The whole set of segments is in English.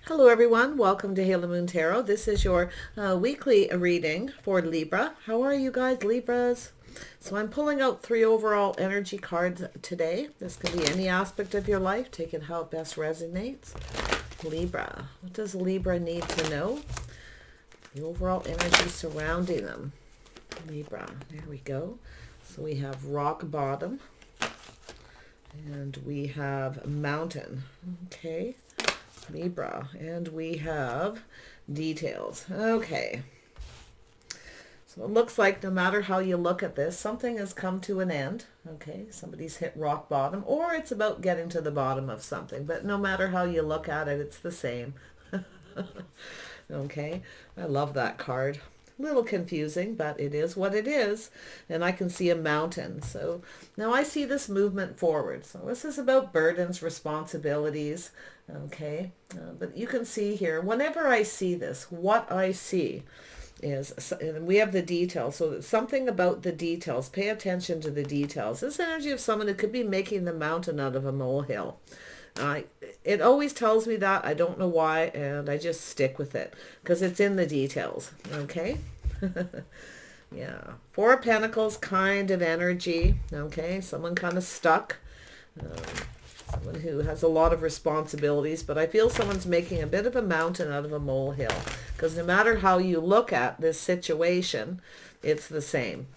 Hello everyone, welcome to Halo Moon Tarot. This is your weekly reading for Libra. How are you guys, Libras? So I'm pulling out 3 overall energy cards today. This can be any aspect of your life. Take it how it best resonates. Libra. What does Libra need to know? The overall energy surrounding them. Libra. There we go. So we have rock bottom. And we have mountain. Okay. Libra, and we have details. Okay, so it looks like no matter how you look at this, something has come to an end. Okay, somebody's hit rock bottom, or it's about getting to the bottom of something, but no matter how you look at it, it's the same. Okay, I love that card. A little confusing, but it is what it is. And I can see a mountain. So now I see this movement forward. So this is about burdens, responsibilities. Okay, but you can see here, whenever I see this, what I see is, and we have the details, so it's something about the details. Pay attention to the details. This energy of someone who could be making the mountain out of a molehill. It always tells me that. I don't know why, and I just stick with it because it's in the details. Okay. Yeah. 4 of Pentacles kind of energy. Okay. Someone kind of stuck. Someone who has a lot of responsibilities, but I feel someone's making a bit of a mountain out of a molehill, because no matter how you look at this situation, it's the same.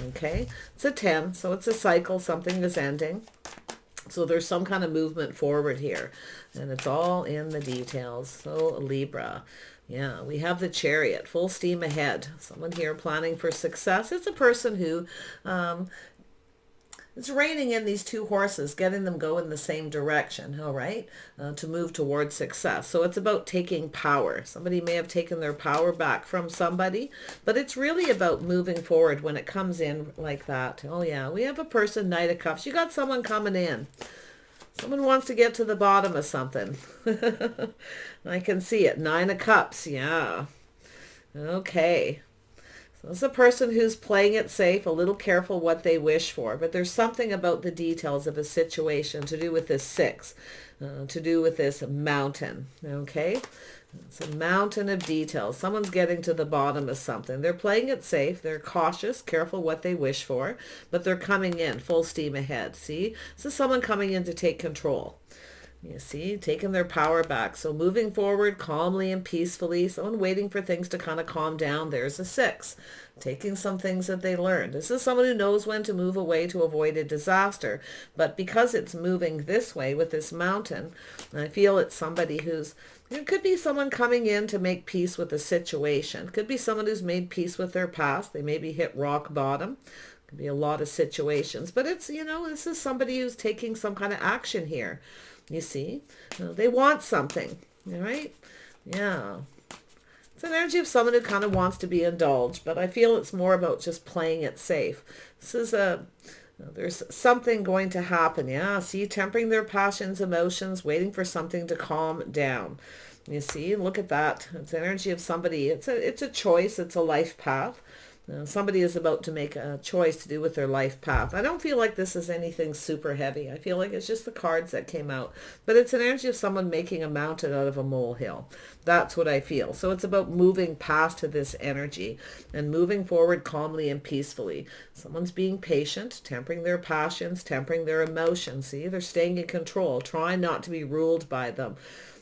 Okay. It's a 10, so it's a cycle. Something is ending. So there's some kind of movement forward here, and it's all in the details. So Libra, yeah, we have the Chariot, full steam ahead. Someone here planning for success. It's a person who it's reining in these 2 horses, getting them go in the same direction, all right, to move towards success. So it's about taking power. Somebody may have taken their power back from somebody, but it's really about moving forward when it comes in like that. Oh yeah, we have a person, Knight of Cups. You got someone coming in. Someone wants to get to the bottom of something. I can see it. 9 of Cups, yeah. Okay. So it's a person who's playing it safe, a little careful what they wish for, but there's something about the details of a situation to do with this 6, to do with this mountain, okay? It's a mountain of details. Someone's getting to the bottom of something. They're playing it safe. They're cautious, careful what they wish for, but they're coming in full steam ahead. See? This is someone coming in to take control. You see, taking their power back. So moving forward calmly and peacefully. Someone waiting for things to kind of calm down. There's a 6. Taking some things that they learned. This is someone who knows when to move away to avoid a disaster. But because it's moving this way with this mountain, I feel it's somebody who's, it could be someone coming in to make peace with the situation. It could be someone who's made peace with their past. They maybe hit rock bottom. Could be a lot of situations. But it's, you know, this is somebody who's taking some kind of action here. You see, they want something, all right? Yeah. It's an energy of someone who kind of wants to be indulged, but I feel it's more about just playing it safe. This is there's something going to happen. Yeah, see, tempering their passions, emotions, waiting for something to calm down. You see, look at that. It's energy of somebody. It's a choice. It's a life path. Somebody is about to make a choice to do with their life path. I don't feel like this is anything super heavy. I feel like it's just the cards that came out. But it's an energy of someone making a mountain out of a molehill. That's what I feel. So it's about moving past this energy and moving forward calmly and peacefully. Someone's being patient, tempering their passions, tempering their emotions. See, they're staying in control, trying not to be ruled by them.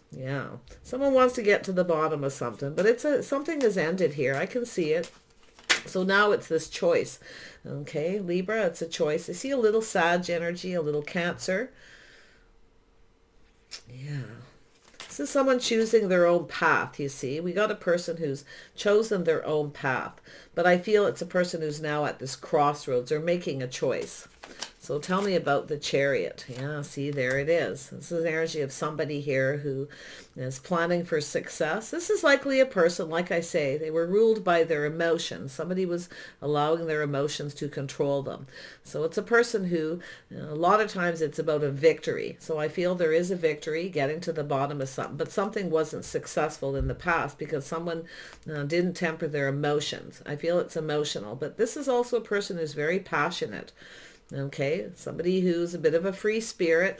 Yeah. Someone wants to get to the bottom of something, but something has ended here. I can see it. So now it's this choice. Okay, Libra, it's a choice. I see a little Sag energy, a little Cancer. Yeah. This is someone choosing their own path, you see. We got a person who's chosen their own path. But I feel it's a person who's now at this crossroads or making a choice. So tell me about the Chariot. Yeah, see, there it is. This is the energy of somebody here who is planning for success. This is likely a person, like I say, they were ruled by their emotions. Somebody was allowing their emotions to control them. So it's a person who, a lot of times it's about a victory. So I feel there is a victory, getting to the bottom of something, but something wasn't successful in the past because someone didn't temper their emotions. I feel it's emotional, but this is also a person who's very passionate. Okay, somebody who's a bit of a free spirit.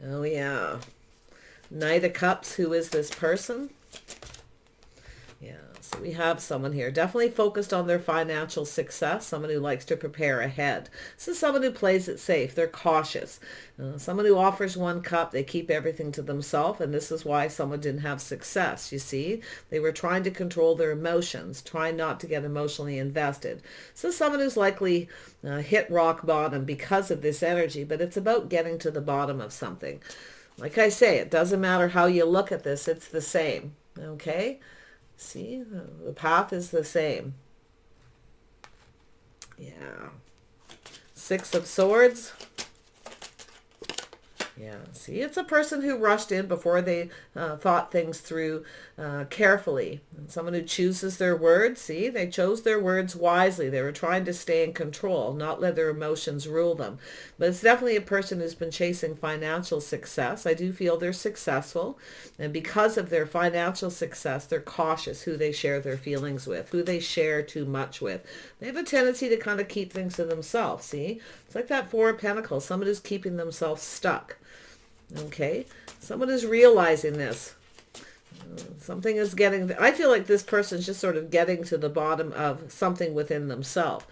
Oh yeah. Knight of Cups, who is this person? Yeah, so we have someone here definitely focused on their financial success, someone who likes to prepare ahead. This is someone who plays it safe. They're cautious. Someone who offers one cup, they keep everything to themselves, and this is why someone didn't have success, you see. They were trying to control their emotions, trying not to get emotionally invested. So someone who's likely hit rock bottom because of this energy, but it's about getting to the bottom of something. Like I say, it doesn't matter how you look at this, it's the same, okay? See, the path is the same. Yeah. Six of Swords. Yeah, see, it's a person who rushed in before they thought things through carefully. And someone who chooses their words. See, they chose their words wisely. They were trying to stay in control, not let their emotions rule them. But it's definitely a person who's been chasing financial success. I do feel they're successful. And because of their financial success, they're cautious who they share their feelings with, who they share too much with. They have a tendency to kind of keep things to themselves, see? It's like that Four of Pentacles, someone who's keeping themselves stuck. Okay, someone is realizing this. Something is getting, I feel like this person's just sort of getting to the bottom of something within themselves.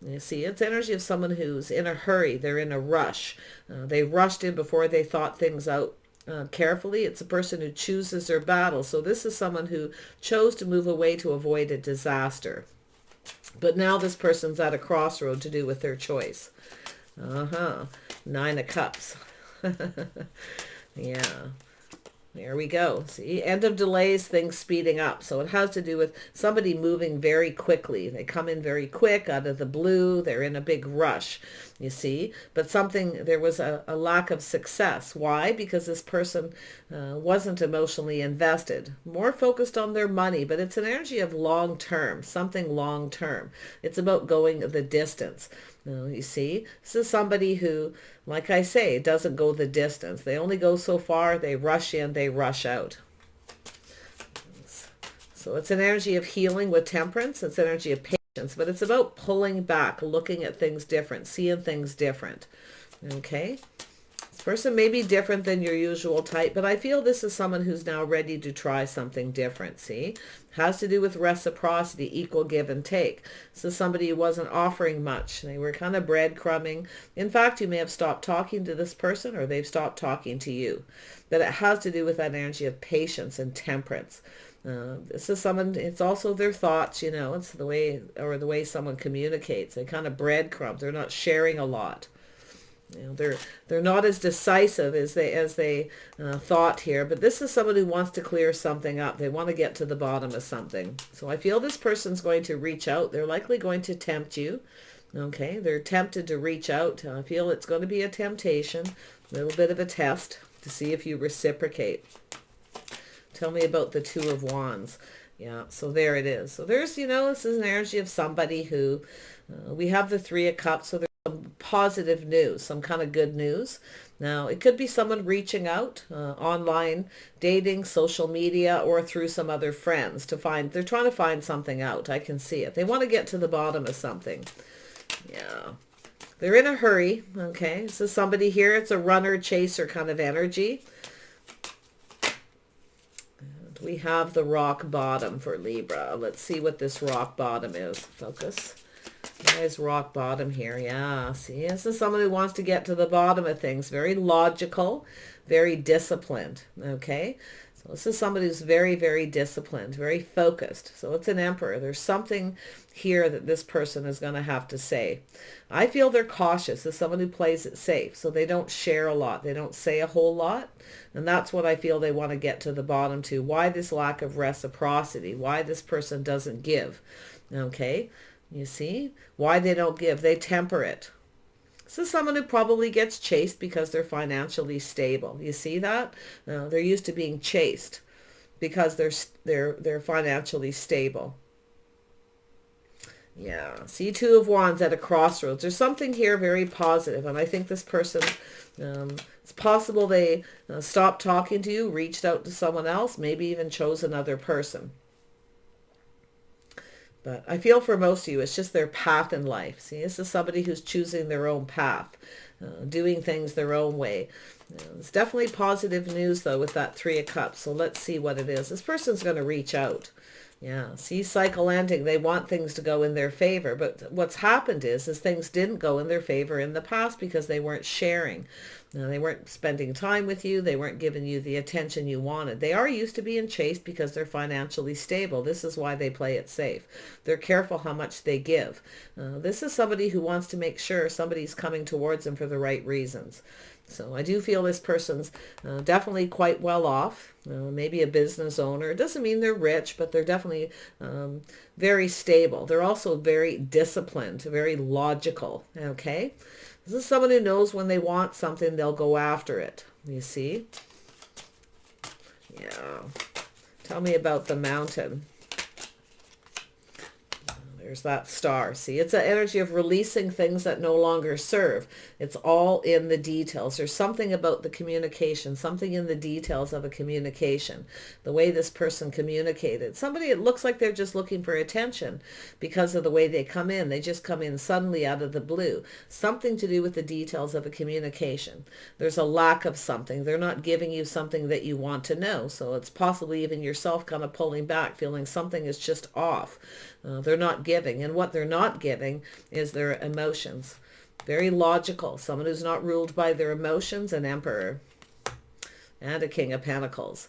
You see, it's energy of someone who's in a hurry. They're in a rush. They rushed in before they thought things out carefully. It's a person who chooses their battle. So this is someone who chose to move away to avoid a disaster. But now this person's at a crossroad to do with their choice. Nine of Cups. Yeah, there we go. See, end of delays, things speeding up. So it has to do with somebody moving very quickly. They come in very quick out of the blue. They're in a big rush, you see. But there was a lack of success. Why? Because this person wasn't emotionally invested, more focused on their money. But it's an energy of long term, something long term. It's about going the distance. You see, this is somebody who, like I say, doesn't go the distance. They only go so far. They rush in, they rush out. So it's an energy of healing with Temperance. It's energy of patience, but it's about pulling back, looking at things different, seeing things different. Okay? This person may be different than your usual type, but I feel this is someone who's now ready to try something different, see? Has to do with reciprocity, equal give and take. This is somebody who wasn't offering much. They were kind of breadcrumbing. In fact, you may have stopped talking to this person or they've stopped talking to you. But it has to do with that energy of patience and temperance. This is someone, it's also their thoughts, you know, it's the way someone communicates. They kind of breadcrumb. They're not sharing a lot. You know, they're not as decisive as they thought here, but this is someone who wants to clear something up. They want to get to the bottom of something. So I feel this person's going to reach out. They're likely going to tempt you. Okay, they're tempted to reach out. I feel it's going to be a temptation, a little bit of a test to see if you reciprocate. Tell me about the Two of Wands. Yeah, so there it is. So there's, you know, this is an energy of somebody who, we have the Three of Cups, so there's some positive news, some kind of good news. Now, it could be someone reaching out, online, dating, social media, or through some other friends to find, they're trying to find something out. I can see it. They want to get to the bottom of something. Yeah. They're in a hurry, okay? So somebody here, it's a runner, chaser kind of energy. We have the rock bottom for Libra. Let's see what this rock bottom is. Focus. There's rock bottom here. Yeah, see, this is someone who wants to get to the bottom of things. Very logical, very disciplined, okay? So this is somebody who's very, very disciplined, very focused. So it's an Emperor. There's something here that this person is going to have to say. I feel they're cautious. As someone who plays it safe. So they don't share a lot. They don't say a whole lot. And that's what I feel they want to get to the bottom to. Why this lack of reciprocity? Why this person doesn't give? Okay? You see? Why they don't give? They temper it. This is someone who probably gets chased because they're financially stable. You see that? They're used to being chased because they're financially stable. Yeah. See, Two of Wands at a crossroads. There's something here very positive, and I think this person, it's possible they stopped talking to you, reached out to someone else, maybe even chose another person. But I feel for most of you, it's just their path in life. See, this is somebody who's choosing their own path, doing things their own way. It's definitely positive news, though, with that Three of Cups. So let's see what it is. This person's going to reach out. Yeah, see, cycle ending. They want things to go in their favor. But what's happened is things didn't go in their favor in the past because they weren't sharing. They weren't spending time with you. They weren't giving you the attention you wanted. They are used to being chased because they're financially stable. This is why they play it safe. They're careful how much they give. This is somebody who wants to make sure somebody's coming towards them for the right reasons. So I do feel this person's definitely quite well off, maybe a business owner. It doesn't mean they're rich, but they're definitely very stable. They're also very disciplined, very logical, okay? This is someone who knows when they want something, they'll go after it, you see? Yeah. Tell me about the Mountain. There's that star. See, it's an energy of releasing things that no longer serve. It's all in the details. There's something about the communication, something in the details of a communication, the way this person communicated. Somebody, it looks like they're just looking for attention because of the way they come in. They just come in suddenly out of the blue. Something to do with the details of a communication. There's a lack of something. They're not giving you something that you want to know. So it's possibly even yourself kind of pulling back, feeling something is just off. They're not giving. And what they're not giving is their emotions. Very logical. Someone who's not ruled by their emotions, an Emperor and a King of Pentacles.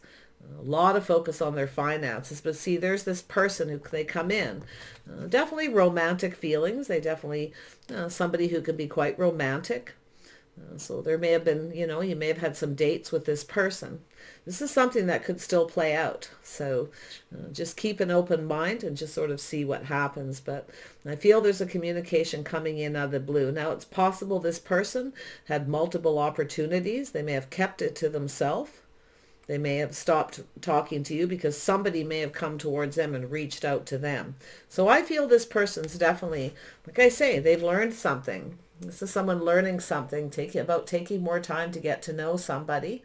A lot of focus on their finances. But see, there's this person who they come in. Definitely romantic feelings. They definitely, somebody who can be quite romantic. So there may have been, you may have had some dates with this person. This is something that could still play out. So just keep an open mind and just sort of see what happens. But I feel there's a communication coming in out of the blue. Now, it's possible this person had multiple opportunities. They may have kept it to themselves. They may have stopped talking to you because somebody may have come towards them and reached out to them. So I feel this person's definitely, like I say, they've learned something. This is someone learning something, about taking more time to get to know somebody.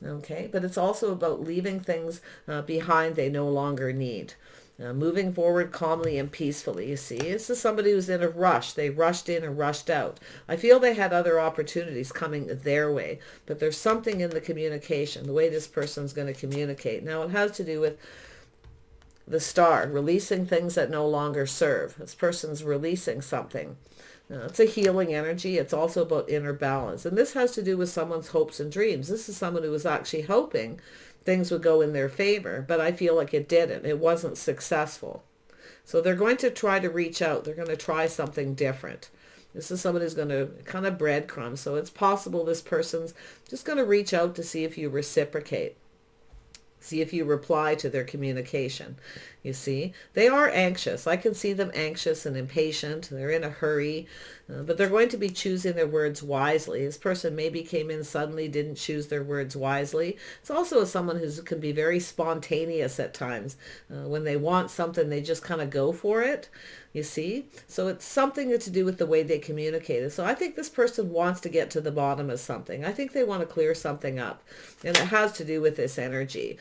Okay, but it's also about leaving things behind they no longer need. Moving forward calmly and peacefully, you see. This is somebody who's in a rush. They rushed in and rushed out. I feel they had other opportunities coming their way, but there's something in the communication, the way this person's going to communicate. Now, it has to do with the star, releasing things that no longer serve. This person's releasing something. It's a healing energy. It's also about inner balance. And this has to do with someone's hopes and dreams. This is someone who was actually hoping things would go in their favor, but I feel like it didn't. It wasn't successful. So they're going to try to reach out. They're going to try something different. This is someone who's going to kind of breadcrumb. So it's possible this person's just going to reach out to see if you reciprocate. See if you reply to their communication. You see, they are anxious. I can see them anxious and impatient. They're in a hurry, but they're going to be choosing their words wisely. This person maybe came in suddenly, didn't choose their words wisely. It's also someone who can be very spontaneous at times. When they want something, they just kind of go for it. You see, so it's something to do with the way they communicate. So I think this person wants to get to the bottom of something. I think they want to clear something up, and it has to do with this energy.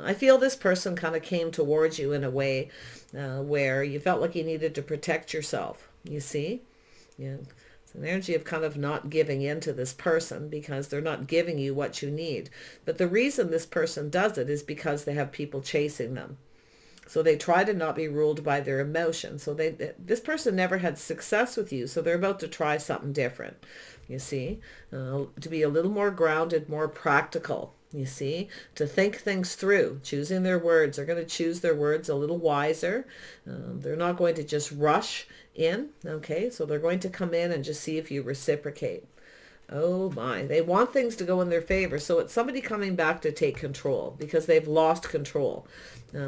I feel this person kind of came towards you in a way where you felt like you needed to protect yourself. You see, yeah. It's an energy of kind of not giving in to this person because they're not giving you what you need. But the reason this person does it is because they have people chasing them. So they try to not be ruled by their emotions. So this person never had success with you. So they're about to try something different, you see, to be a little more grounded, more practical, you see, to think things through, choosing their words. They're going to choose their words a little wiser. They're not going to just rush in. Okay, so they're going to come in and just see if you reciprocate. Oh my, they want things to go in their favor. So it's somebody coming back to take control because they've lost control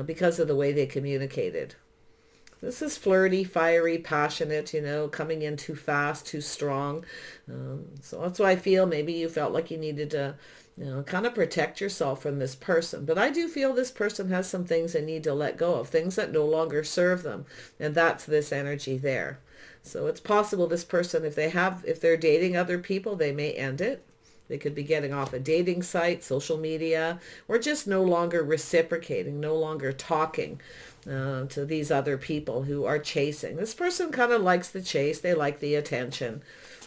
because of the way they communicated. This is flirty, fiery, passionate, coming in too fast, too strong. So that's why I feel maybe you felt like you needed to, kind of protect yourself from this person. But I do feel this person has some things they need to let go of, things that no longer serve them. And that's this energy there. So it's possible this person, if they're dating other people, they may end it. They could be getting off a dating site, social media, or just no longer reciprocating, no longer talking to these other people who are chasing. This person kind of likes the chase. They like the attention.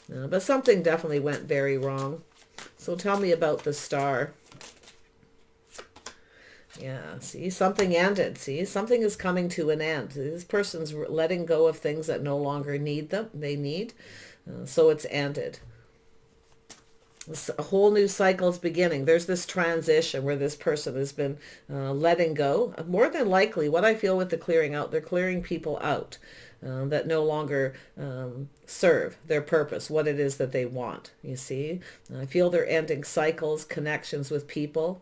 But something definitely went very wrong. So tell me about the star. Yeah, see, something ended. See, something is coming to an end. This person's letting go of things that no longer need them. They need. So it's ended. A whole new cycle is beginning. There's this transition where this person has been letting go. More than likely, what I feel with the clearing out, they're clearing people out that no longer serve their purpose, what it is that they want. You see, I feel they're ending cycles, connections with people.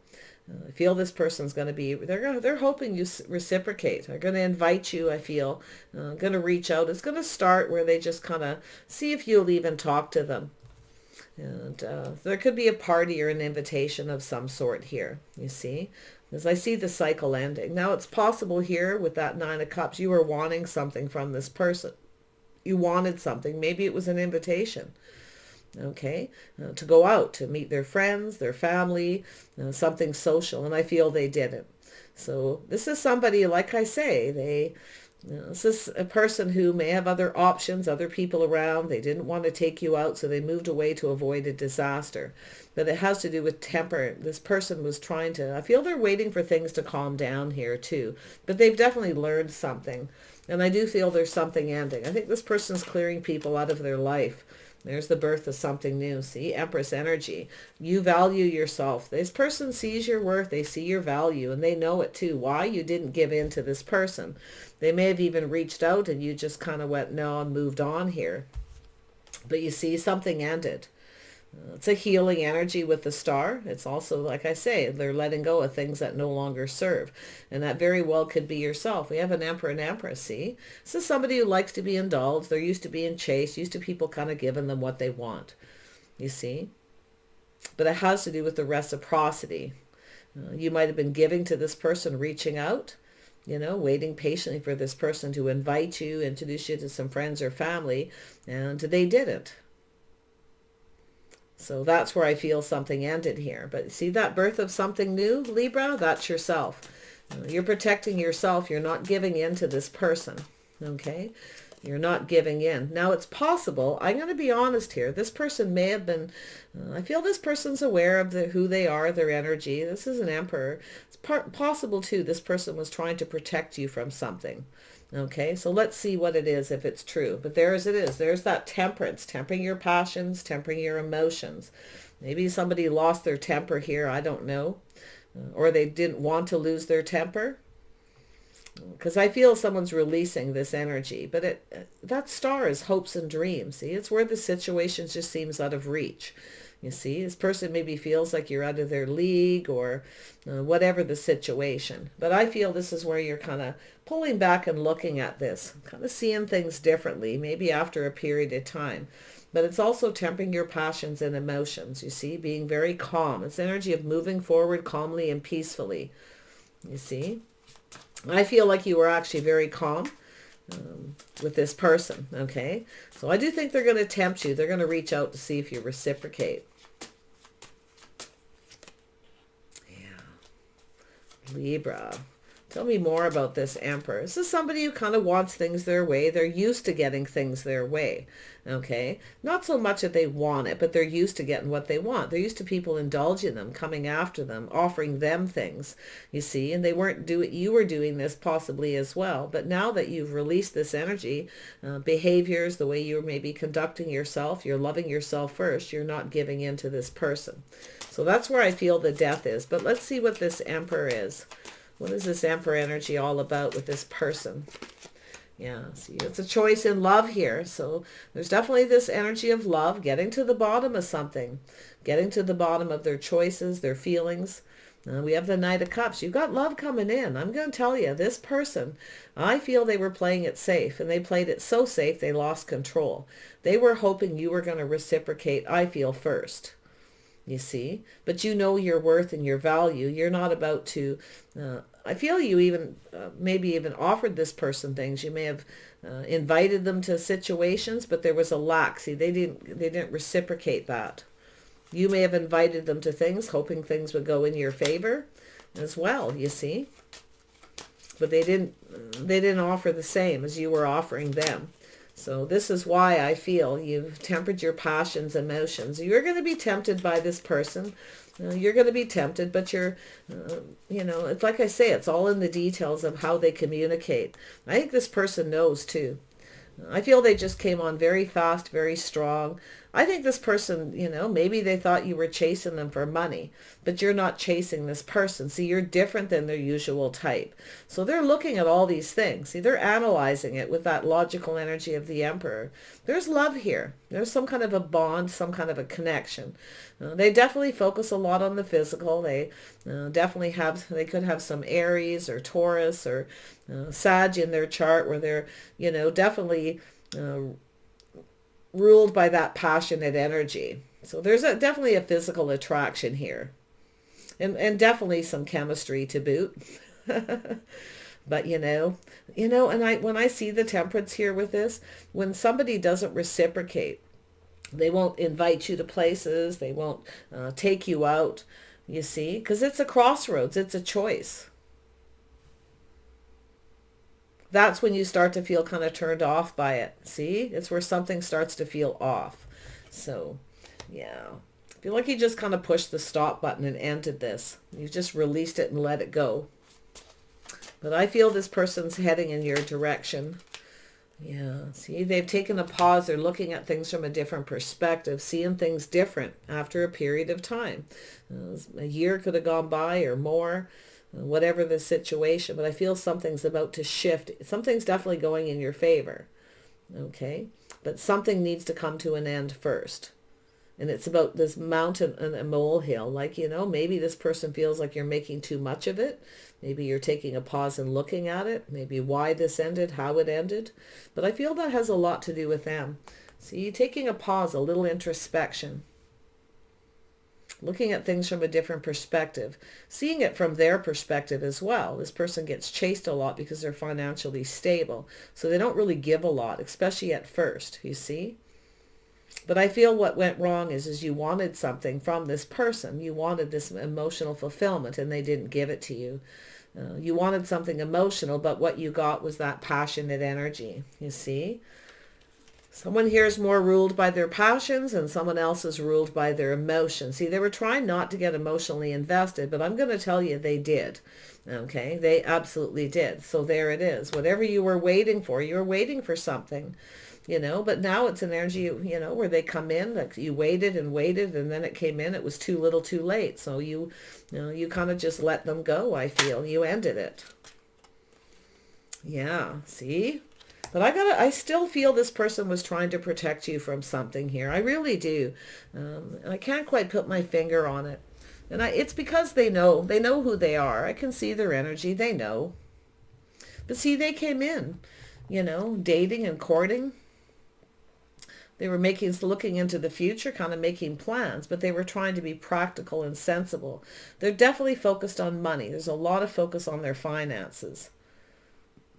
I feel this person's going to be, they're hoping you reciprocate. They're going to invite you, I feel, going to reach out. It's going to start where they just kind of see if you'll even talk to them. And there could be a party or an invitation of some sort here, you see, because I see the cycle ending. Now, it's possible here with that Nine of Cups, you were wanting something from this person. You wanted something. Maybe it was an invitation, okay, to go out, to meet their friends, their family, something social, and I feel they didn't. So this is somebody, like I say, this is a person who may have other options, other people around. They didn't want to take you out, so they moved away to avoid a disaster. But it has to do with temper. This person was trying to, I feel they're waiting for things to calm down here too. But they've definitely learned something. And I do feel there's something ending. I think this person's clearing people out of their life. There's the birth of something new. See, Empress energy. You value yourself. This person sees your worth. They see your value, and they know it too. Why? You didn't give in to this person. They may have even reached out and you just kind of went, no, and moved on here. But you see, something ended. It's a healing energy with the star. It's also, like I say, they're letting go of things that no longer serve. And that very well could be yourself. We have an Emperor and Empress, see? This is somebody who likes to be indulged. They're used to being chased, used to people kind of giving them what they want, you see? But it has to do with the reciprocity. You might have been giving to this person, reaching out, you know, waiting patiently for this person to invite you, introduce you to some friends or family, and they didn't. So that's where I feel something ended here. But see that birth of something new, Libra? That's yourself. You're protecting yourself. You're not giving in to this person, okay? You're not giving in. Now, it's possible, I'm going to be honest here, this person may have been, I feel this person's aware of who they are, their energy. This is an Emperor. It's possible, too, this person was trying to protect you from something. Okay, so let's see what it is, if it's true. But there as it is. There's that temperance, tempering your passions, tempering your emotions. Maybe somebody lost their temper here, I don't know. Or they didn't want to lose their temper. Because I feel someone's releasing this energy. But that star is hopes and dreams. See, it's where the situation just seems out of reach. You see, this person maybe feels like you're out of their league or whatever the situation. But I feel this is where you're kind of pulling back and looking at this, kind of seeing things differently, maybe after a period of time. But it's also tempering your passions and emotions, you see, being very calm. It's energy of moving forward calmly and peacefully, you see. I feel like you were actually very calm with this person, okay? So I do think they're going to tempt you. They're going to reach out to see if you reciprocate. Yeah. Libra. Tell me more about this Emperor. This is somebody who kind of wants things their way. They're used to getting things their way, okay? Not so much that they want it, but they're used to getting what they want. They're used to people indulging them, coming after them, offering them things, you see? And they weren't you were doing this possibly as well. But now that you've released this energy, behaviors, the way you're maybe conducting yourself, you're loving yourself first, you're not giving in to this person. So that's where I feel the death is. But let's see what this Emperor is. What is this Emperor energy all about with this person? Yeah, see, it's a choice in love here. So there's definitely this energy of love, getting to the bottom of something, getting to the bottom of their choices, their feelings. We have the Knight of Cups. You've got love coming in. I'm going to tell you, this person, I feel they were playing it safe, and they played it so safe they lost control. They were hoping you were going to reciprocate, I feel, first. You see, but you know your worth and your value. You're not about to, I feel you even, maybe even offered this person things. You may have invited them to situations, but there was a lack. See, they didn't reciprocate that. You may have invited them to things, hoping things would go in your favor as well, you see. But they didn't offer the same as you were offering them. So this is why I feel you've tempered your passions, emotions. You're going to be tempted by this person. You're going to be tempted, but it's like I say, it's all in the details of how they communicate. I think this person knows too. I feel they just came on very fast, very strong. I think this person, maybe they thought you were chasing them for money, but you're not chasing this person. See, you're different than their usual type. So they're looking at all these things. See, they're analyzing it with that logical energy of the Emperor. There's love here. There's some kind of a bond, some kind of a connection. They definitely focus a lot on the physical. They they could have some Aries or Taurus or Sag in their chart where they're, definitely ruled by that passionate energy. So there's definitely a physical attraction here. And definitely some chemistry to boot. But and when I see the temperance here with this, when somebody doesn't reciprocate, they won't invite you to places, they won't take you out, you see, because it's a crossroads, it's a choice. That's when you start to feel kind of turned off by it. See, it's where something starts to feel off. So, yeah. I feel like you just kind of pushed the stop button and ended this. You just released it and let it go. But I feel this person's heading in your direction. Yeah, see, they've taken a pause. They're looking at things from a different perspective, seeing things different after a period of time. A year could have gone by or more. Whatever the situation, but I feel something's about to shift. Something's definitely going in your favor, okay? But something needs to come to an end first. And it's about this mountain and a molehill. Like, maybe this person feels like you're making too much of it. Maybe you're taking a pause and looking at it. Maybe why this ended, how it ended. But I feel that has a lot to do with them. See, taking a pause, a little introspection. Looking at things from a different perspective, seeing it from their perspective as well. This person gets chased a lot because they're financially stable. So they don't really give a lot, especially at first, you see. But I feel what went wrong is you wanted something from this person. You wanted this emotional fulfillment and they didn't give it to you. You wanted something emotional, but what you got was that passionate energy, you see. Someone here is more ruled by their passions and someone else is ruled by their emotions. See, they were trying not to get emotionally invested, but I'm going to tell you they did. Okay, they absolutely did. So there it is. Whatever you were waiting for something, but now it's an energy, where they come in, like you waited and waited and then it came in, it was too little too late. So you kind of just let them go, I feel. You ended it. Yeah, see? But I still feel this person was trying to protect you from something here. I really do. I can't quite put my finger on it. And it's because they know who they are. I can see their energy. They know. But see, they came in, dating and courting. They were looking into the future, kind of making plans, but they were trying to be practical and sensible. They're definitely focused on money. There's a lot of focus on their finances.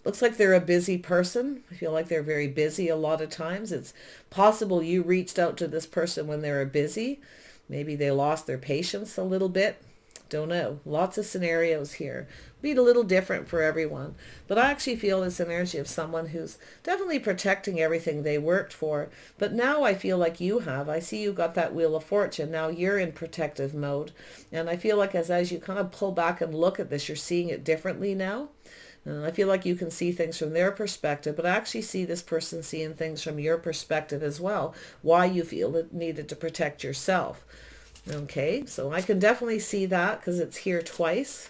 Looks like they're a busy person. I feel like they're very busy a lot of times. It's possible you reached out to this person when they were busy. Maybe they lost their patience a little bit. Don't know. Lots of scenarios here. Be a little different for everyone. But I actually feel this energy of someone who's definitely protecting everything they worked for. But now I feel like you have. I see you got that Wheel of Fortune. Now you're in protective mode. And I feel like as you kind of pull back and look at this, you're seeing it differently now. I feel like you can see things from their perspective, but I actually see this person seeing things from your perspective as well, why you feel it needed to protect yourself. Okay, so I can definitely see that because it's here twice.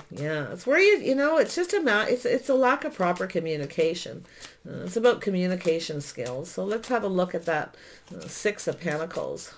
Yeah, it's where it's just it's a lack of proper communication. It's about communication skills. So let's have a look at that Six of Pentacles.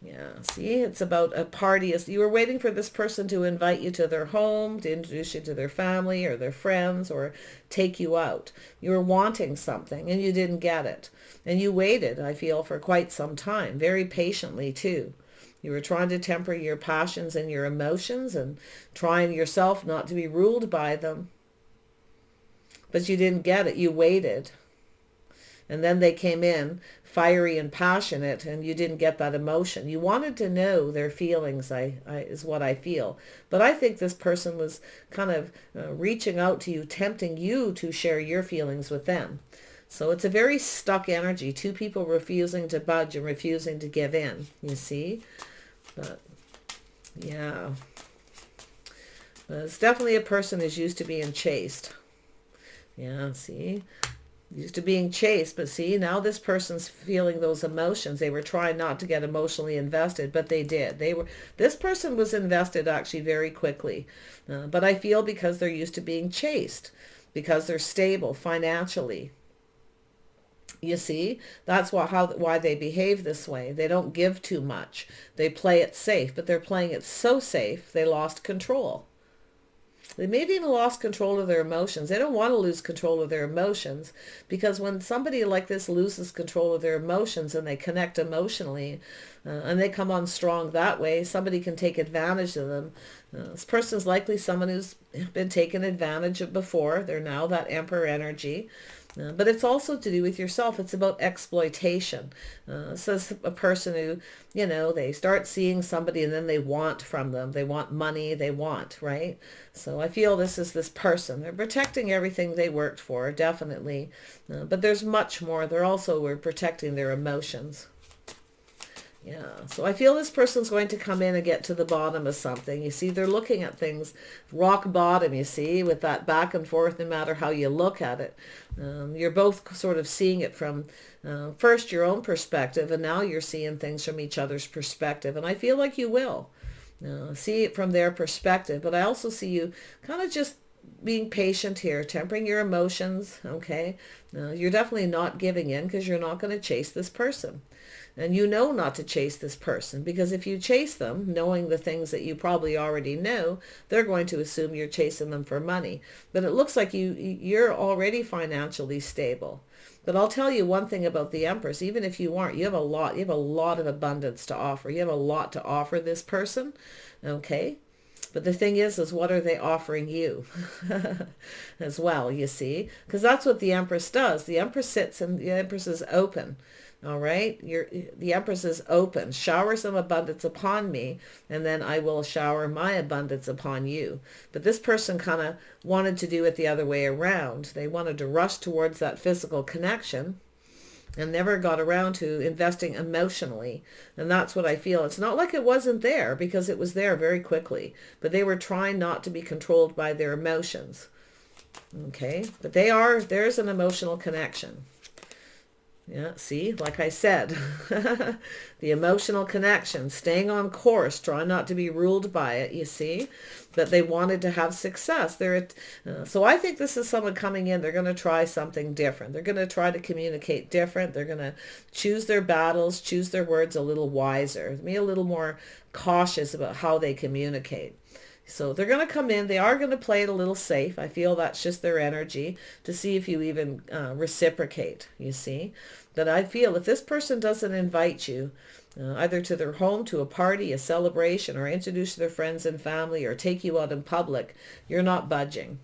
Yeah, see, it's about a party. You were waiting for this person to invite you to their home, to introduce you to their family or their friends, or take you out. You were wanting something and you didn't get it. And you waited, I feel, for quite some time, very patiently too. You were trying to temper your passions and your emotions and trying yourself not to be ruled by them. But you didn't get it. You waited. And then they came in fiery and passionate, and you didn't get that emotion. You wanted to know their feelings, is what I feel. But I think this person was kind of reaching out to you, tempting you to share your feelings with them. So it's a very stuck energy. Two people refusing to budge and refusing to give in, you see? But, yeah. But it's definitely a person who's used to being chased. Yeah, see? Used to being chased, but see, now this person's feeling those emotions. They were trying not to get emotionally invested, but they did. This person was invested actually very quickly. But I feel because they're used to being chased, because they're stable financially. You see, that's why they behave this way. They don't give too much. They play it safe, but they're playing it so safe, they lost control. They maybe even lost control of their emotions. They don't want to lose control of their emotions, because when somebody like this loses control of their emotions and they connect emotionally and they come on strong that way, somebody can take advantage of them. This person's likely someone who's been taken advantage of before. They're now that Emperor energy. But it's also to do with yourself. It's about exploitation. Says a person who, they start seeing somebody and then they want from them. They want money. They want, right? So I feel this is this person. They're protecting everything they worked for, definitely. But there's much more. We're protecting their emotions. Yeah, so I feel this person's going to come in and get to the bottom of something. You see, they're looking at things rock bottom, you see, with that back and forth, no matter how you look at it. You're both sort of seeing it from first your own perspective, and now you're seeing things from each other's perspective. And I feel like you will see it from their perspective. But I also see you kind of just being patient here, tempering your emotions, okay? You're definitely not giving in, because you're not going to chase this person. And you know not to chase this person, because if you chase them, knowing the things that you probably already know, they're going to assume you're chasing them for money. But it looks like you're already financially stable. But I'll tell you one thing about the Empress. Even if you aren't, you have a lot of abundance to offer. You have a lot to offer this person, okay? But the thing is what are they offering you as well, you see? Because that's what the Empress does. The Empress sits and the Empress is open. All right. The Empress is open. Shower some abundance upon me, and then I will shower my abundance upon you. But this person kind of wanted to do it the other way around. They wanted to rush towards that physical connection and never got around to investing emotionally. And that's what I feel. It's not like it wasn't there, because it was there very quickly. But they were trying not to be controlled by their emotions. Okay. But there's an emotional connection. Yeah, see, like I said, the emotional connection, staying on course, trying not to be ruled by it, you see, that they wanted to have success. So I think this is someone coming in, they're going to try something different. They're going to try to communicate different. They're going to choose their battles, choose their words a little wiser, be a little more cautious about how they communicate. So they're going to come in. They are going to play it a little safe. I feel that's just their energy, to see if you even reciprocate, you see. But I feel if this person doesn't invite you either to their home, to a party, a celebration, or introduce their friends and family, or take you out in public, you're not budging.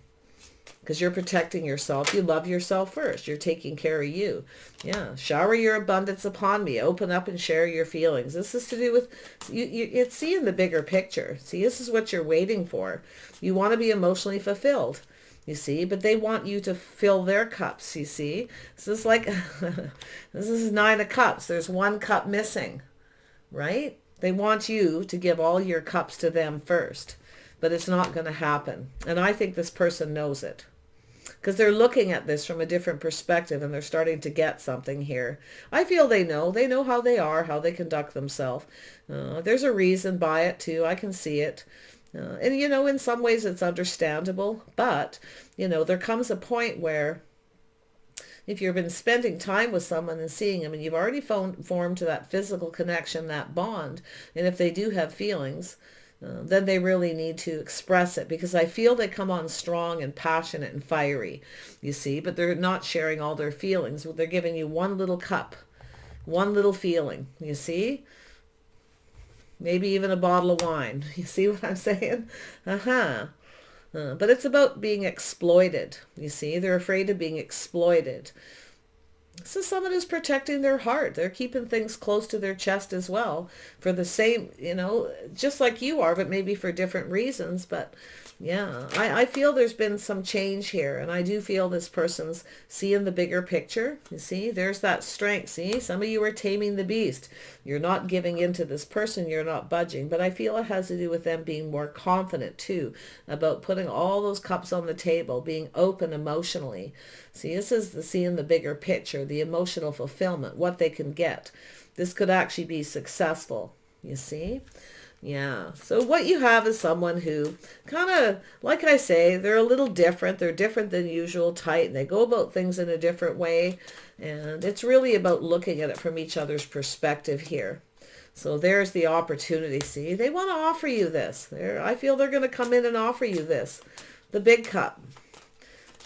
Because you're protecting yourself. You love yourself first. You're taking care of you. Yeah. Shower your abundance upon me. Open up and share your feelings. This is to do with, it's seeing the bigger picture. See, this is what you're waiting for. You want to be emotionally fulfilled, you see, but they want you to fill their cups, you see. This is like, this is 9 of Cups. There's 1 cup missing, right? They want you to give all your cups to them first. But it's not going to happen. And I think this person knows it, because they're looking at this from a different perspective, and they're starting to get something here. I feel they know how they are, how they conduct themselves. There's a reason by it too. I can see it. And in some ways it's understandable, but there comes a point where if you've been spending time with someone and seeing them, and you've already formed that physical connection, that bond, and if they do have feelings, then they really need to express it, because I feel they come on strong and passionate and fiery, you see, but they're not sharing all their feelings. They're giving you 1 little cup, 1 little feeling, you see, maybe even a bottle of wine. You see what I'm saying? But it's about being exploited, you see. They're afraid of being exploited. This is someone who's protecting their heart. They're keeping things close to their chest as well for the same, just like you are, but maybe for different reasons. But yeah, I feel there's been some change here, and I do feel this person's seeing the bigger picture. You see, there's that strength. See, some of you are taming the beast. You're not giving in to this person. You're not budging. But I feel it has to do with them being more confident too about putting all those cups on the table, being open emotionally. See, this is the seeing the bigger picture, the emotional fulfillment, what they can get. This could actually be successful. You see? Yeah. So what you have is someone who kind of, like I say, they're a little different. They're different than usual type. And they go about things in a different way. And it's really about looking at it from each other's perspective here. So there's the opportunity. See, they want to offer you this. I feel they're going to come in and offer you this. The big cup.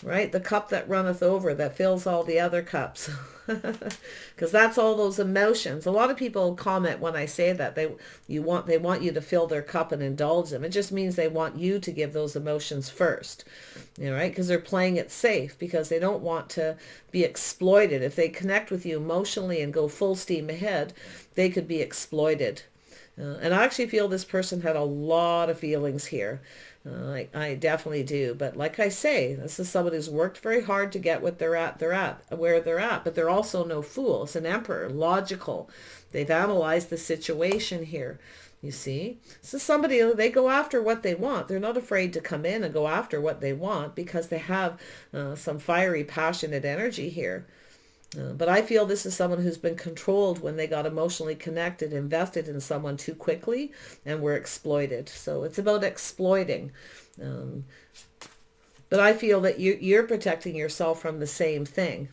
Right? The cup that runneth over, that fills all the other cups. Because that's all those emotions. A lot of people comment when I say that they want you to fill their cup and indulge them. It just means they want you to give those emotions first. Right? Because they're playing it safe, because they don't want to be exploited. If they connect with you emotionally and go full steam ahead, they could be exploited. And I actually feel this person had a lot of feelings here. I definitely do. But like I say, this is somebody who's worked very hard to get what where they're at. But they're also no fool. It's an emperor, logical. They've analyzed the situation here. You see? This is somebody, they go after what they want. They're not afraid to come in and go after what they want because they have some fiery, passionate energy here. But I feel this is someone who's been controlled when they got emotionally connected, invested in someone too quickly, and were exploited. So it's about exploiting. But I feel that you're protecting yourself from the same thing.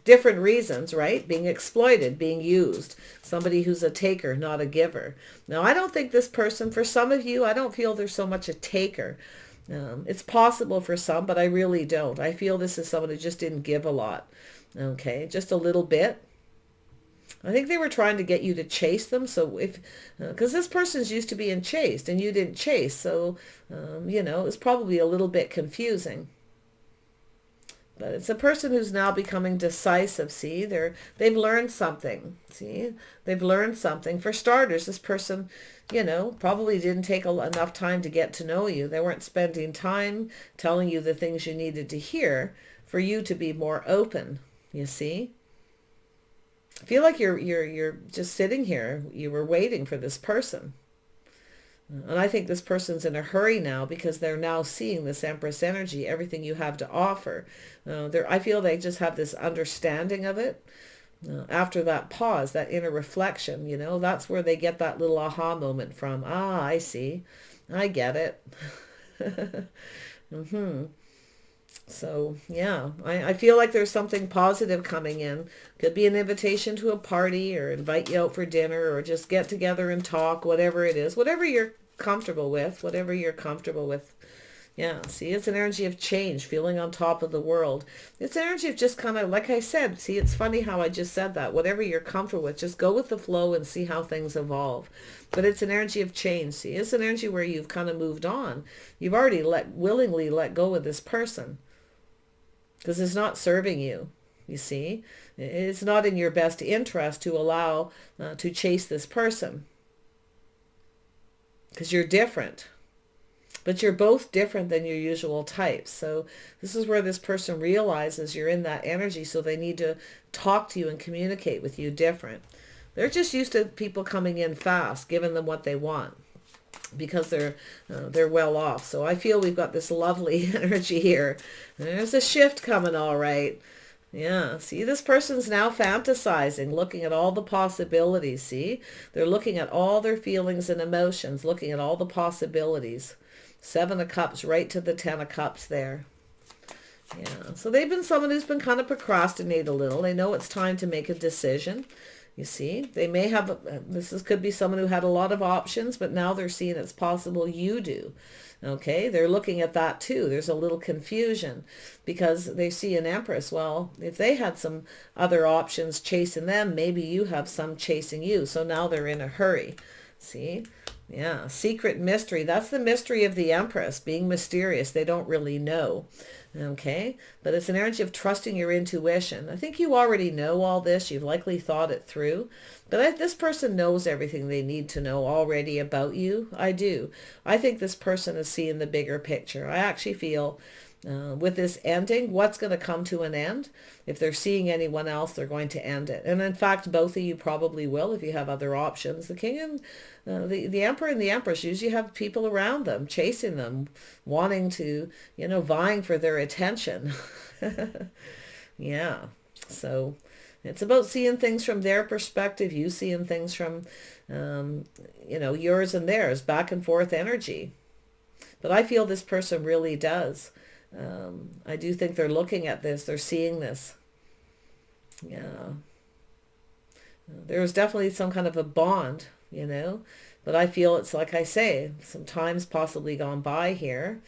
Different reasons, right? Being exploited, being used. Somebody who's a taker, not a giver. Now, I don't think this person, for some of you, I don't feel they're so much a taker. It's possible for some, but I really don't. I feel this is someone who just didn't give a lot. Okay, just a little bit. I think they were trying to get you to chase them. So because this person's used to being chased and you didn't chase. So, it's probably a little bit confusing. But it's a person who's now becoming decisive. See, they've learned something. See, they've learned something. For starters, this person, probably didn't take enough time to get to know you. They weren't spending time telling you the things you needed to hear for you to be more open. You see, I feel like you're just sitting here. You were waiting for this person. And I think this person's in a hurry now because they're now seeing this Empress energy, everything you have to offer. I feel they just have this understanding of it. After that pause, that inner reflection, that's where they get that little aha moment from. Ah, I see. I get it. So, yeah, I feel like there's something positive coming in. Could be an invitation to a party or invite you out for dinner or just get together and talk, whatever it is. Whatever you're comfortable with, Yeah, see, it's an energy of change, feeling on top of the world. It's energy of just kind of, like I said, see, it's funny how I just said that. Whatever you're comfortable with, just go with the flow and see how things evolve. But it's an energy of change, see. It's an energy where you've kind of moved on. You've already willingly let go of this person. Because it's not serving you, you see. It's not in your best interest to allow, to chase this person. Because you're different. But you're both different than your usual types. So this is where this person realizes you're in that energy, so they need to talk to you and communicate with you different. They're just used to people coming in fast, giving them what they want, because they're well off. So I feel we've got this lovely energy here. There's a shift coming, all right. Yeah, see, this person's now fantasizing, looking at all the possibilities, see? They're looking at all their feelings and emotions, looking at all the possibilities. 7 of Cups right to the 10 of Cups there. Yeah, so they've been someone who's been kind of procrastinate a little. They know it's time to make a decision. You see, they may have, could be someone who had a lot of options, but now they're seeing it's possible you do. Okay, they're looking at that too. There's a little confusion because they see an Empress. Well, if they had some other options chasing them, maybe you have some chasing you. So now they're in a hurry. See, Yeah, secret mystery. That's the mystery of the Empress, being mysterious. They don't really know. Okay, but it's an energy of trusting your intuition. I think you already know all this. You've likely thought it through. But this person knows everything they need to know already about you. I do. I think this person is seeing the bigger picture. I actually feel with this ending, what's going to come to an end? If they're seeing anyone else, they're going to end it. And in fact, both of you probably will if you have other options. The king and the emperor and the empress usually have people around them, chasing them, wanting to, vying for their attention. Yeah. So it's about seeing things from their perspective, you seeing things from, yours and theirs, back and forth energy. But I feel this person really does. I do think they're looking at this. They're seeing this. Yeah. There's definitely some kind of a bond, but I feel it's like I say, some time's possibly gone by here.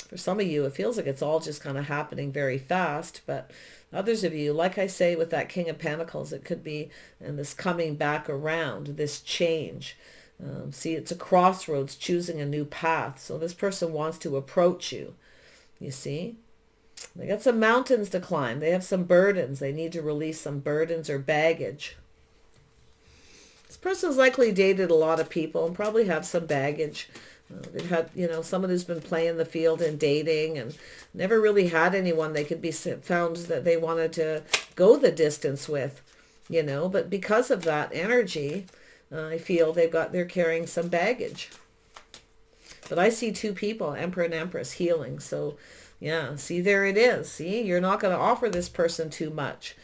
For some of you, it feels like it's all just kind of happening very fast, but others of you, like I say with that King of Pentacles, it could be and this coming back around, this change. See, it's a crossroads, choosing a new path. So this person wants to approach you, you see. They got some mountains to climb. They have some burdens. They need to release some burdens or baggage. This person's likely dated a lot of people and probably have some baggage. They've had, someone who's been playing the field and dating and never really had anyone they could be found that they wanted to go the distance with, But because of that energy, I feel they're carrying some baggage. But I see two people, Emperor and Empress, healing. So yeah, see, there it is. See, you're not going to offer this person too much.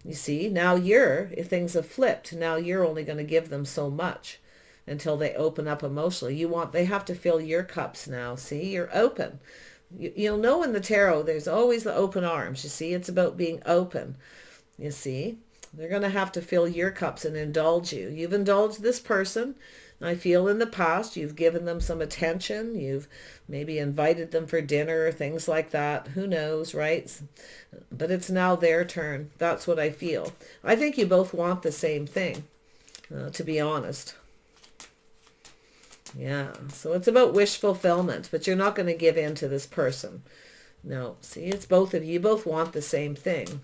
You see, now if things have flipped, now you're only going to give them so much until they open up emotionally. They have to fill your cups now. See, you're open. You'll know in the tarot, there's always the open arms. You see, it's about being open. You see, they're going to have to fill your cups and indulge you. You've indulged this person. I feel in the past you've given them some attention. You've maybe invited them for dinner or things like that. Who knows, right? But it's now their turn. That's what I feel. I think you both want the same thing, to be honest. Yeah, so it's about wish fulfillment, but you're not going to give in to this person. No, see, it's both of you. You both want the same thing.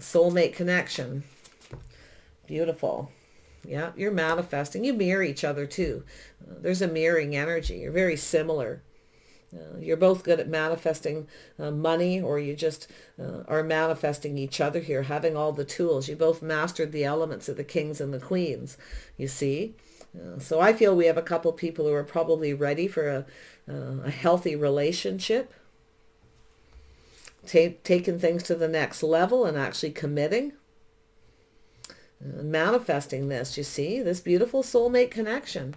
Soulmate connection. Beautiful. Yeah, you're manifesting. You mirror each other too. There's a mirroring energy. You're very similar. You're both good at manifesting money, or you just are manifesting each other here, having all the tools. You both mastered the elements of the kings and the queens, you see. So I feel we have a couple people who are probably ready for a healthy relationship, taking things to the next level and actually committing. Manifesting this, you see, this beautiful soulmate connection.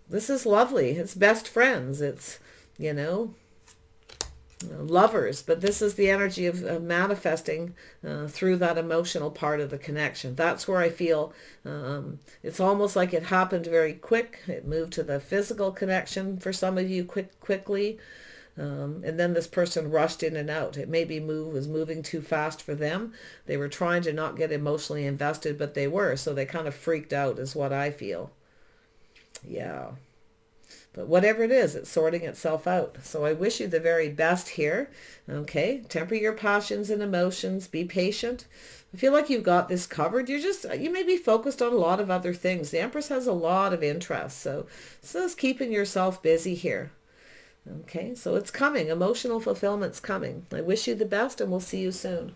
This is lovely. It's best friends. It's, lovers. But this is the energy of manifesting through that emotional part of the connection. That's where I feel it's almost like it happened very quick. It moved to the physical connection for some of you quickly. And then this person rushed in and out. It maybe was moving too fast for them. They were trying to not get emotionally invested, but they were. So they kind of freaked out is what I feel. Yeah. But whatever it is, it's sorting itself out. So I wish you the very best here. Okay. Temper your passions and emotions. Be patient. I feel like you've got this covered. You may be focused on a lot of other things. The Empress has a lot of interests. So it's keeping yourself busy here. Okay, so it's coming. Emotional fulfillment's coming. I wish you the best, and we'll see you soon.